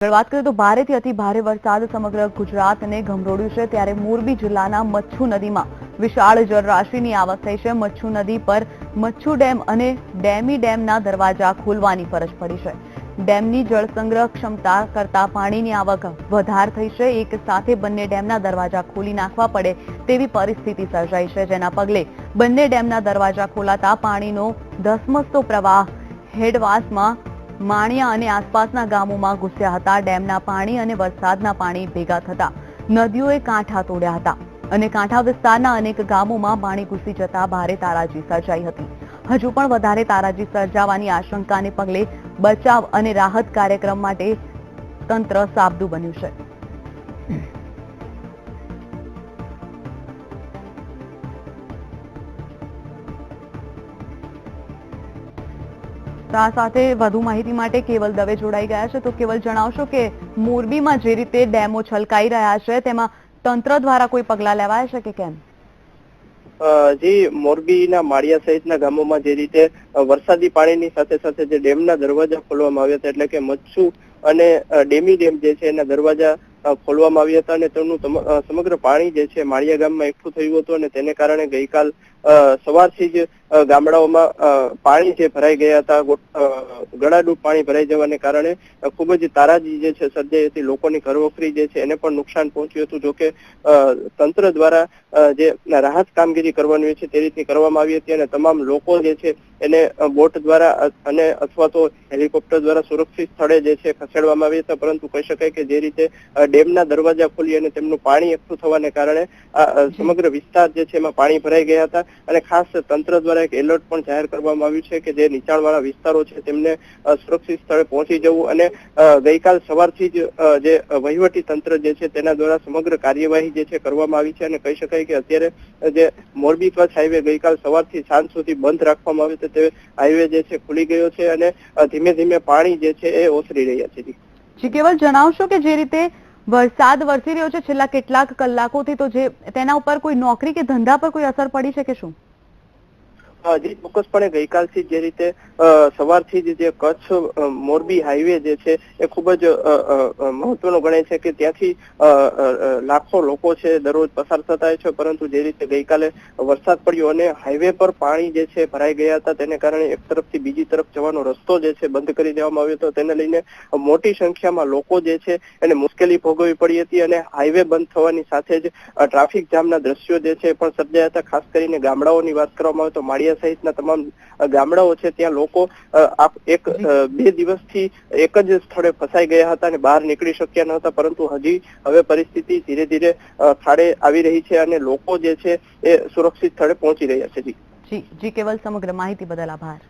વાત કરીએ તો ભારેથી અતિ ભારે વરસાદ સમગ્ર ગુજરાતને ગમરોડ્યું છે ત્યારે મોરબી જિલ્લાના મચ્છુ નદીમાં વિશાળ જળરાશિની આવક થઈ છે। મચ્છુ નદી પર મચ્છુ ડેમ અને ડેમી ડેમના દરવાજા ખોલવાની ફરજ પડી છે। ડેમની જળ સંગ્રહ ક્ષમતા કરતા પાણીની આવક વધાર થઈ છે। એક સાથે બંને ડેમના દરવાજા ખોલી નાખવા પડે તેવી પરિસ્થિતિ સર્જાઈ છે, જેના પગલે બંને ડેમના દરવાજા ખોલાતા પાણીનો ધસમસતો પ્રવાહ હેડવાસમાં માણિયા અને આસપાસના ગામોમાં ઘૂસ્યા હતા। ડેમના પાણી અને વરસાદના પાણી ભેગા થતા નદીઓએ કાંઠા તોડ્યા હતા અને કાંઠા વિસ્તારના અનેક ગામોમાં પાણી ઘૂસી જતા ભારે તારાજી સર્જાઈ હતી। હજુ પણ વધારે તારાજી સર્જાવાની આશંકાને પગલે બચાવ અને રાહત કાર્યક્રમ માટે તંત્ર સાબદું બન્યું છે। આ સાથે વધુ માહિતી માટે કેવલ દવે જોડાઈ ગયા છે। તો કેવલ જણાવશો કે મોરબીમાં જે રીતે ડેમો છલકાઈ રહ્યા છે તેમાં તંત્ર દ્વારા કોઈ પગલાં લેવાયા છે કે કેમ? જી, મોરબીના માળિયા સહિતના ગામોમાં જે રીતે વરસાદી પાણીની સાથે સાથે જે ડેમના દરવાજા ખોલવામાં આવ્યા હતા, એટલે કે મચ્છુ અને ડેમી ડેમ જે છે એના દરવાજા ખોલવામાં આવ્યા હતા અને તેનું સમગ્ર પાણી જે છે માળિયા ગામમાં એકઠું થયું હતું અને તેને કારણે ગઈકાલ સવારથી જ ગામડાઓમાં પાણી જે ભરાઈ ગયા હતા, ગળાડૂબ પાણી ભરાઈ જવાને કારણે ખૂબ જ તારાજી જે છે સર્જાઈ હતી। લોકોની ઘરવખરી જે છે એને પણ નુકસાન પહોંચ્યું હતું। જોકે તંત્ર દ્વારા જે રાહત કામગીરી કરવાની હોય છે તે રીતની કરવામાં આવી હતી અને તમામ લોકો જે છે એને બોટ દ્વારા અને અથવા તો હેલિકોપ્ટર દ્વારા સુરક્ષિત સ્થળે જે છે ખસેડવામાં આવ્યા હતા। પરંતુ કહી શકાય કે જે રીતે ડેમના દરવાજા ખોલી અને તેમનું પાણી એકઠું થવાને કારણે સમગ્ર વિસ્તાર જે છે એમાં પાણી ભરાઈ ગયા હતા અને ખાસ તંત્ર દ્વારા એક એલર્ટ પણ જાહેર કરવામાં આવ્યું છે કે જે નીચાણવાળા વિસ્તારો છે તેમને સુરક્ષિત સ્થળે પહોંચી જવું અને ગઈકાલ સવારથી જ જે વહીવટી તંત્ર જે છે તેના દ્વારા સમગ્ર કાર્યવાહી જે છે કરવામાં આવી છે અને કહી શકાય કે અત્યારે જે મોરબી કચ્છ હાઈવે ગઈકાલ સવારથી સાંજ સુધી બંધ રાખવામાં આવ્યો હતો તે હાઈવે જે છે ખુલી ગયો છે અને ધીમે ધીમે પાણી જે છે એ ઓસરી રહ્યા છે। જી, કેવલ જણાવશો કે જે રીતે વરસાદ વરસી રહ્યો છે છેલ્લા કેટલાક કલાકોથી, તો જે તેના ઉપર કોઈ નોકરી કે ધંધા પર કોઈ અસર પડી છે કે શું? જી, ચોક્કસપણે ગઈકાલથી જે રીતે સવારથી જ જે કચ્છ મોરબી હાઈવે જે છે એ ખૂબ જ મહત્વનો ગણાય છે કે ત્યાંથી લાખો લોકો છે દરરોજ પસાર થતા હોય છે, પરંતુ જે રીતે ગઈકાલે વરસાદ પડ્યો અને હાઈવે પર પાણી જે છે ભરાઈ ગયા હતા તેને કારણે એક તરફથી બીજી તરફ જવાનો રસ્તો જે છે બંધ કરી દેવામાં આવ્યો હતો। તેને લઈને મોટી સંખ્યામાં લોકો જે છે એને મુશ્કેલી ભોગવવી પડી હતી અને હાઈવે બંધ થવાની સાથે જ ટ્રાફિક જામના દ્રશ્યો જે છે પણ સર્જાયા હતા। ખાસ કરીને ગામડાઓની વાત કરવામાં આવે તો માળિયા સહિતના તમામ ગામડાઓ છે ત્યાં લોકો બે દિવસથી એક જ સ્થળે ફસાઈ ગયા હતા અને બહાર નીકળી શક્યા ન હતા, પરંતુ હવે પરિસ્થિતિ ધીરે ધીરે ખાડે આવી રહી છે અને લોકો જે છે એ સુરક્ષિત સ્થળે પહોંચી રહ્યા છે। જી, કેવલ સમગ્ર માહિતી બદલ આભાર।